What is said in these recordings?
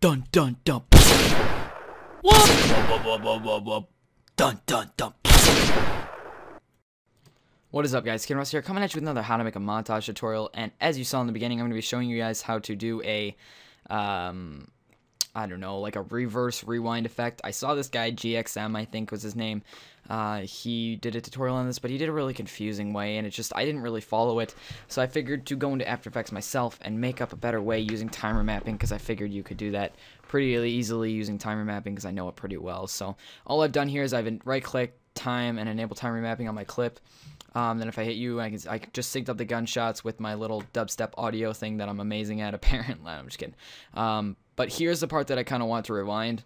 Dun dun dun. Whoop. Dun dun dun. What is up, guys? Kinross here, coming at you with another how to make a montage tutorial. And as you saw in the beginning, I'm going to be showing you guys how to do a I don't know, like a reverse rewind effect. I saw this guy, GXM, I think was his name. He did a tutorial on this, but he did a really confusing way, and I didn't really follow it. So I figured to go into After Effects myself and make up a better way using timer mapping, because I figured you could do that pretty easily using timer mapping, because I know it pretty well. So all I've done here is I've right-click time and enable timer mapping on my clip. Then if I hit you, I just synced up the gunshots with my little dubstep audio thing that I'm amazing at, apparently. I'm just kidding. But here's the part that I kind of want to rewind.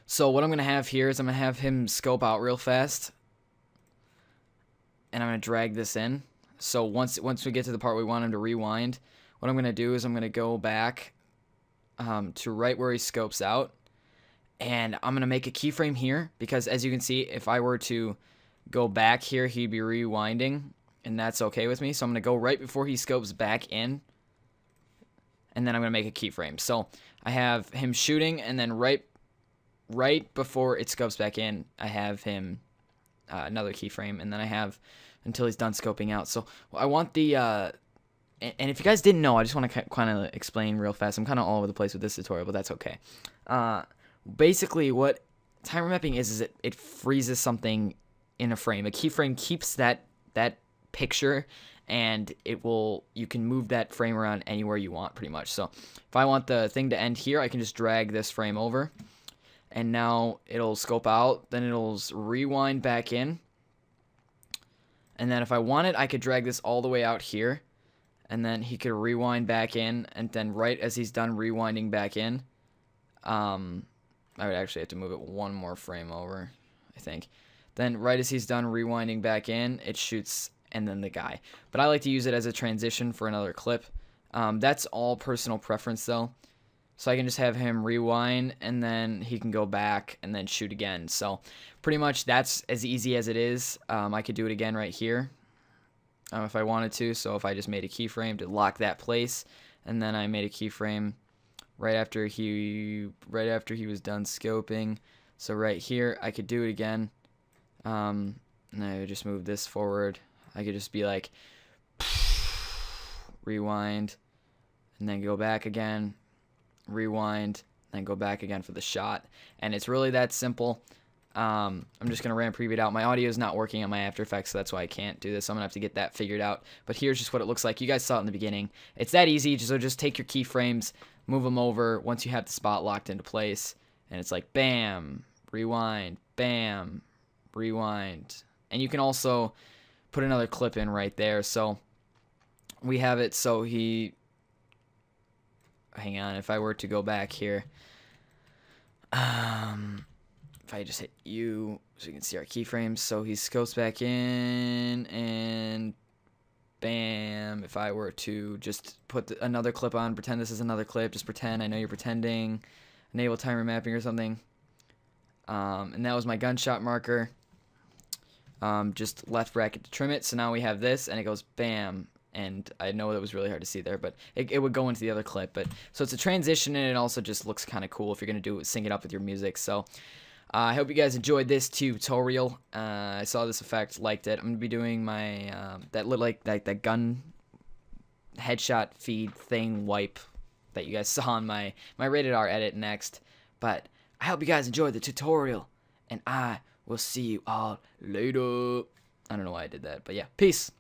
So what I'm going to have here is I'm going to have him scope out real fast. And I'm going to drag this in. So once we get to the part we want him to rewind, what I'm going to do is I'm going to go back to right where he scopes out. And I'm going to make a keyframe here, because as you can see, if I were to go back here, he'd be rewinding, and that's okay with me. So I'm going to go right before he scopes back in, and then I'm going to make a keyframe. So I have him shooting, and then right before it scopes back in, I have him another keyframe, and then I have until he's done scoping out. So I want the and if you guys didn't know, I just want to kind of explain real fast. I'm kind of all over the place with this tutorial, but that's okay. Basically, what timer mapping is it freezes something in a frame. A keyframe keeps that picture, and you can move that frame around anywhere you want, pretty much. So if I want the thing to end here, I can just drag this frame over, and now it'll scope out, then it'll rewind back in, and then if I wanted, I could drag this all the way out here, and then he could rewind back in, and then right as he's done rewinding back in, I would actually have to move it one more frame over, I think. Then right as he's done rewinding back in, it shoots, and then the guy. But I like to use it as a transition for another clip. That's all personal preference, though. So I can just have him rewind, and then he can go back and then shoot again. So pretty much that's as easy as it is. I could do it again right here if I wanted to. So if I just made a keyframe to lock that place, and then I made a keyframe right after he was done scoping. So right here, I could do it again. And I would just move this forward. I could just be like, rewind, and then go back again, rewind, then go back again for the shot. And it's really that simple. I'm just going to ram preview it out. My audio is not working on my After Effects, so that's why I can't do this. I'm going to have to get that figured out. But here's just what it looks like. You guys saw it in the beginning. It's that easy. So just take your keyframes, move them over once you have the spot locked into place. And it's like, bam, rewind, bam, rewind. And you can also put another clip in right there. So we have it so hang on, if I were to go back here, if I just hit U, so you can see our keyframes. So he scopes back in, and bam, if I were to just put another clip on, pretend this is another clip, just pretend, I know you're pretending, enable timer mapping or something. And that was my gunshot marker. Just left bracket to trim it. So now we have this, and it goes bam. And I know that was really hard to see there, but it would go into the other clip. But so it's a transition, and it also just looks kind of cool if you're gonna sync it up with your music. So I hope you guys enjoyed this tutorial. I saw this effect, liked it. I'm gonna be doing my that gun headshot feed thing wipe that you guys saw on my rated R edit next. But I hope you guys enjoyed the tutorial, and I will see you all later. I don't know why I did that, but yeah, peace.